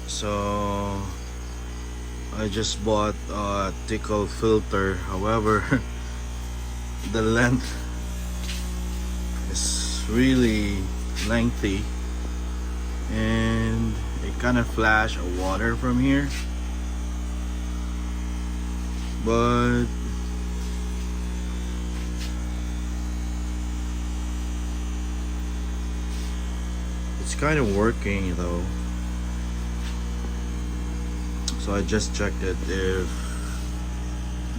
So I just bought a tickle filter. However, the length is really lengthy and it kind of flash of water from here, but it's kind of working though. So I just checked it if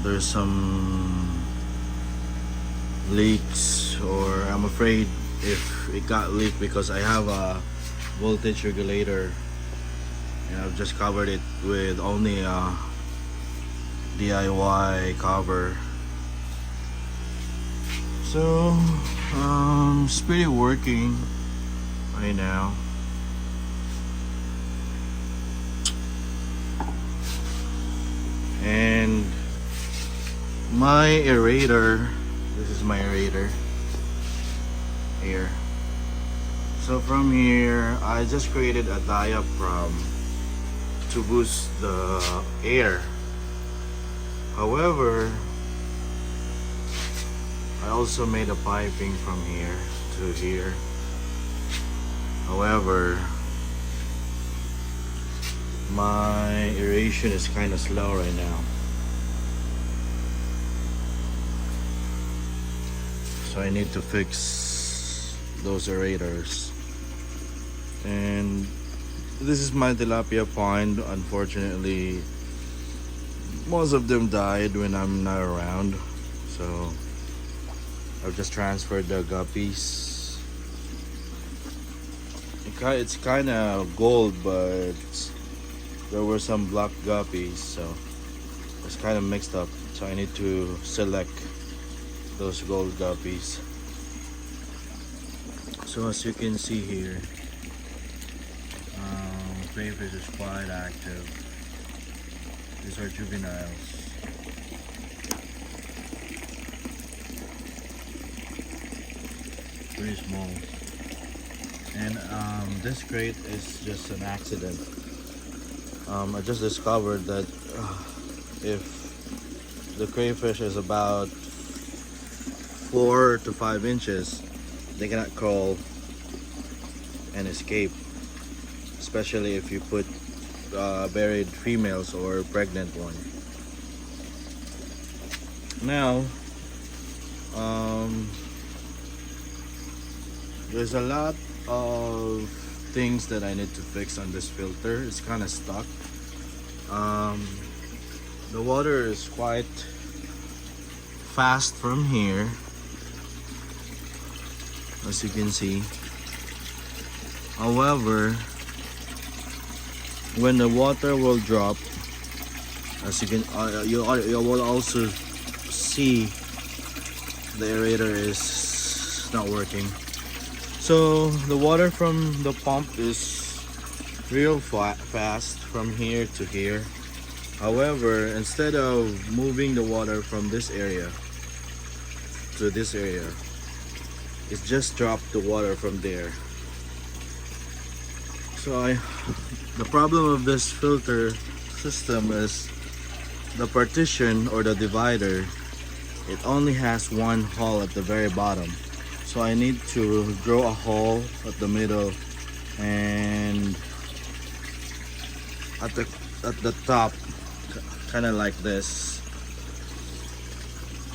there's some leaks, or I'm afraid if it got leaked because I have a voltage regulator and I've just covered it with only a DIY cover. So it's pretty working right now. And my aerator, this is my aerator here. So from here I just created a diaphragm to boost the air. However, I also made a piping from here to here. However, my aeration is kind of slow right now. So I need to fix those aerators. And this is my tilapia pond. Unfortunately, most of them died when I'm not around. So I've just transferred the guppies. It's kind of gold, but there were some black guppies, so it's kind of mixed up. So I need to select those gold guppies. So as you can see here, crayfish is quite active. These are juveniles. Pretty small. And this crate is just an accident. I just discovered that if the crayfish is about 4 to 5 inches, they cannot crawl and escape, especially if you put buried females or pregnant one. Now there's a lot of things that I need to fix on this filter. It's kind of stuck. The water is quite fast from here, as you can see. However, when the water will drop, as you can you will also see the aerator is not working. So the water from the pump is real fast from here to here. However, instead of moving the water from this area to this area, it's just dropped the water from there. So the problem of this filter system is the partition or the divider, it only has one hole at the very bottom. So I need to draw a hole at the middle and at the top, kind of like this,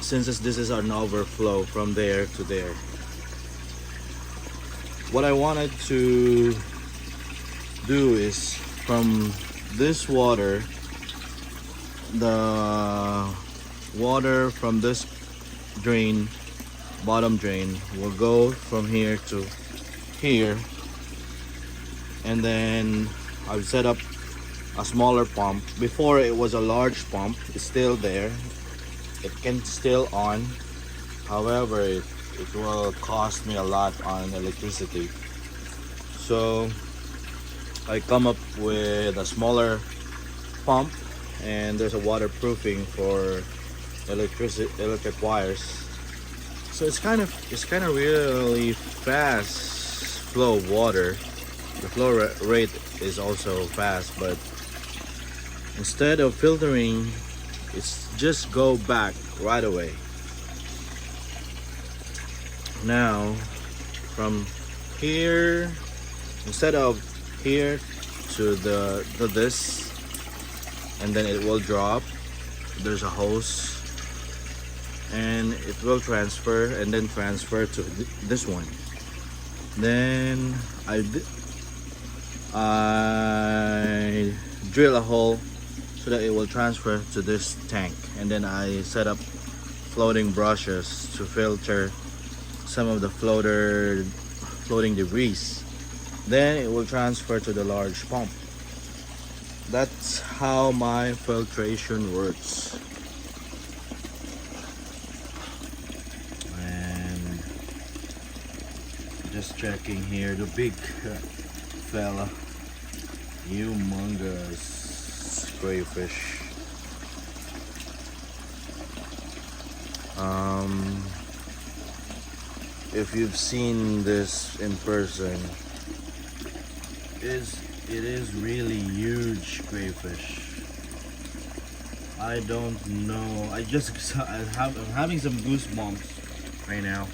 since this is an overflow from there to there. What I wanted to do is from this water, the water from this drain, bottom drain, will go from here to here, and then I've set up a smaller pump. Before it was a large pump, it's still there, it can still on. However, it will cost me a lot on electricity, so I come up with a smaller pump, and there's a waterproofing for electric wires. So it's kind of really fast flow of water, the rate is also fast, but instead of filtering, it's just go back right away. Now from here, instead of here to this, and then it will drop, there's a hose and it will transfer and then transfer to this one. Then I drill a hole so that it will transfer to this tank, and then I set up floating brushes to filter some of the floating debris. Then it will transfer to the large pump. That's how my filtration works. And just checking here, the big fella, humongous crayfish. If you've seen this in person, it is really huge crayfish. I don't know. I'm having some goosebumps right now.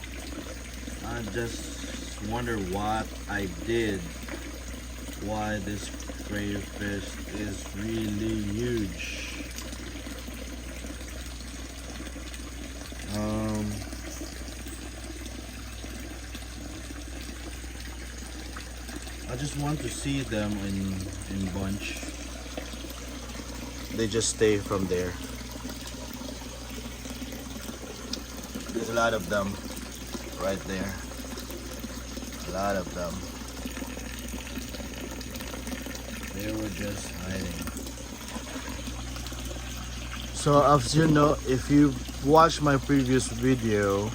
I just wonder what I did. Why this crayfish is really huge. I just want to see them in bunch. They just stay from there. There's a lot of them right there. A lot of them. They were just hiding. So as you know, if you watched my previous video,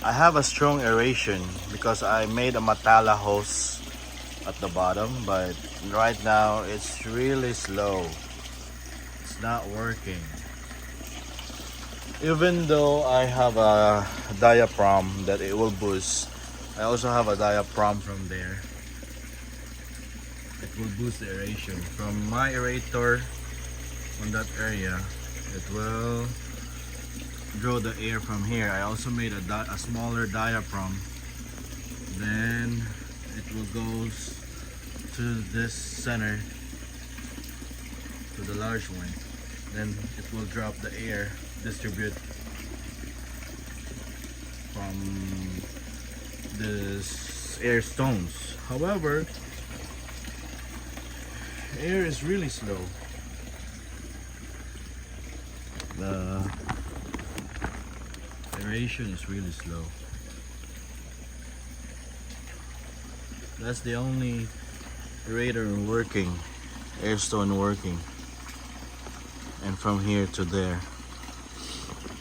I have a strong aeration because I made a matala hose at the bottom, but right now it's really slow. It's not working. Even though I have a diaphragm that it will boost, I also have a diaphragm from there. It will boost the aeration. From my aerator on that area, it will draw the air from here. I also made a smaller diaphragm. Then it will go to this center, to the large one. Then it will drop the air, distribute from this air stones. However, air is really slow. The aeration is really slow. That's the only aerator working, air stone working, and from here to there.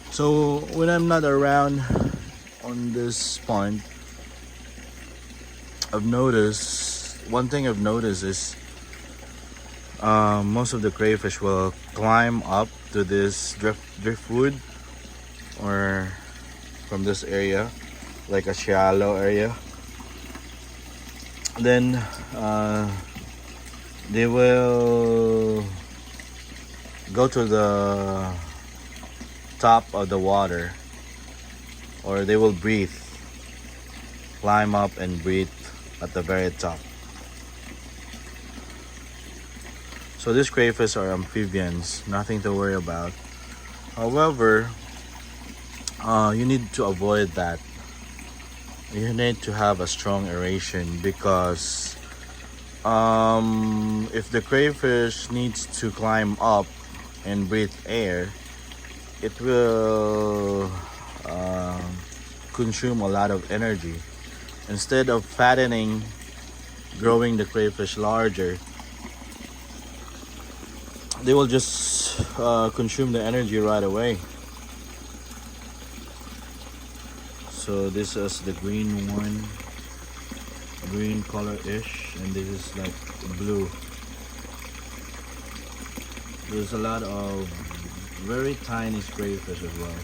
So when I'm not around on this pond, one thing I've noticed is most of the crayfish will climb up to this driftwood, or from this area, like a shallow area. Then they will go to the top of the water, or they will breathe, climb up and breathe at the very top. So these crayfish are amphibians, nothing to worry about. However, you need to avoid that. You need to have a strong aeration, because if the crayfish needs to climb up and breathe air, it will consume a lot of energy. Instead of fattening, growing the crayfish larger, they will just consume the energy right away. So this is the green one, green color-ish, and this is like blue. There's a lot of very tiny crayfish as well.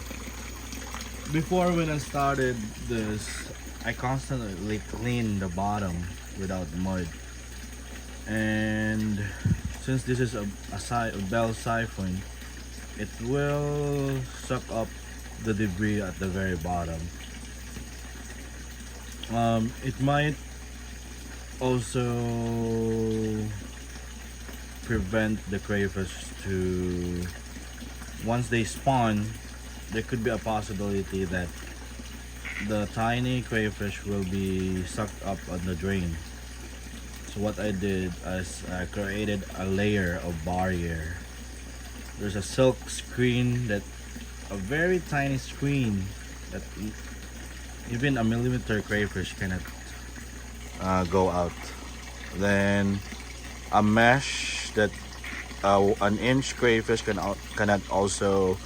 Before, when I started this, I constantly clean the bottom without mud. And since this is a bell siphon, it will suck up the debris at the very bottom. It might also prevent the crayfish to, once they spawn, there could be a possibility that the tiny crayfish will be sucked up on the drain. So what I did is I created a layer of barrier. There's a silk screen, that a very tiny screen that even a millimeter crayfish cannot go out. Then a mesh that an inch crayfish cannot also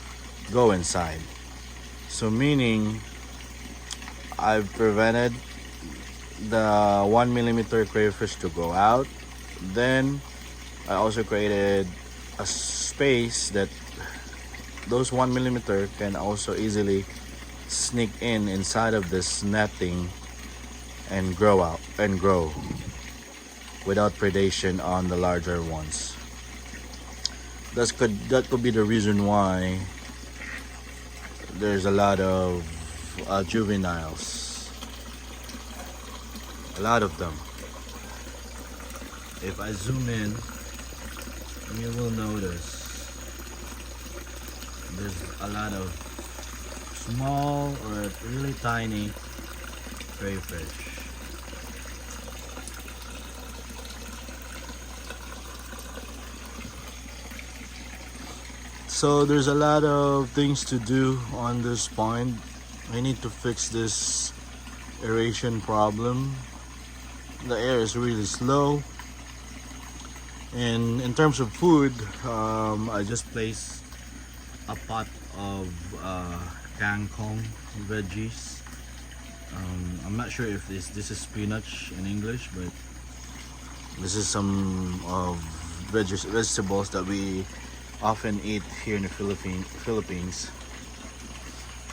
go inside. So meaning I've prevented the 1 millimeter crayfish to go out. Then I also created a space that those 1 millimeter can also easily sneak inside of this netting and grow without predation on the larger ones. That could be the reason why there's a lot of juveniles, a lot of them. If I zoom in, you will notice there's a lot of small or really tiny crayfish. So there's a lot of things to do on this pond. I need to fix this aeration problem. The air is really slow. And in terms of food, I just placed a pot of kangkong veggies. I'm not sure if this is spinach in English, but this is some of vegetables that we often eat here in the Philippines.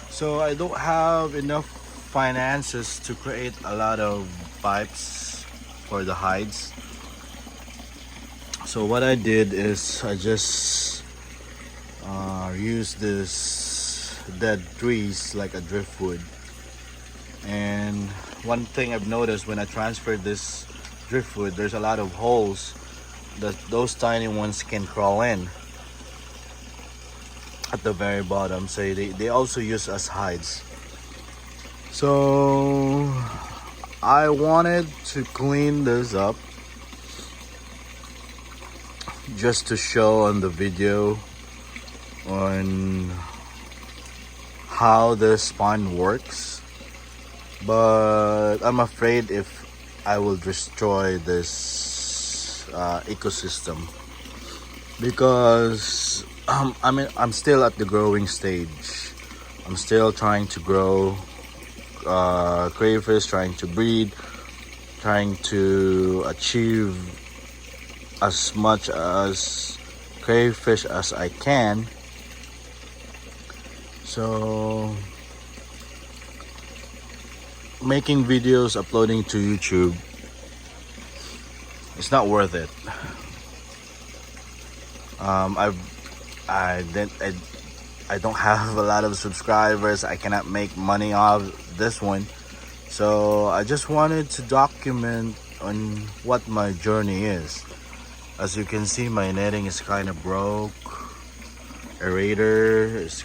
So I don't have enough finances to create a lot of pipes for the hides. So what I did is I just used this dead trees like a driftwood. And one thing I've noticed when I transferred this driftwood, there's a lot of holes that those tiny ones can crawl in at the very bottom. So they also use as hides. So I wanted to clean this up just to show on the video on how this pond works, but I'm afraid if I will destroy this ecosystem, because I'm still at the growing stage. I'm still trying to grow crayfish, trying to breed, trying to achieve as much as crayfish as I can. So making videos, uploading to YouTube, it's not worth it. I don't have a lot of subscribers. I cannot make money off this one. So I just wanted to document on what my journey is. As you can see, my netting is kind of broke. Aerator is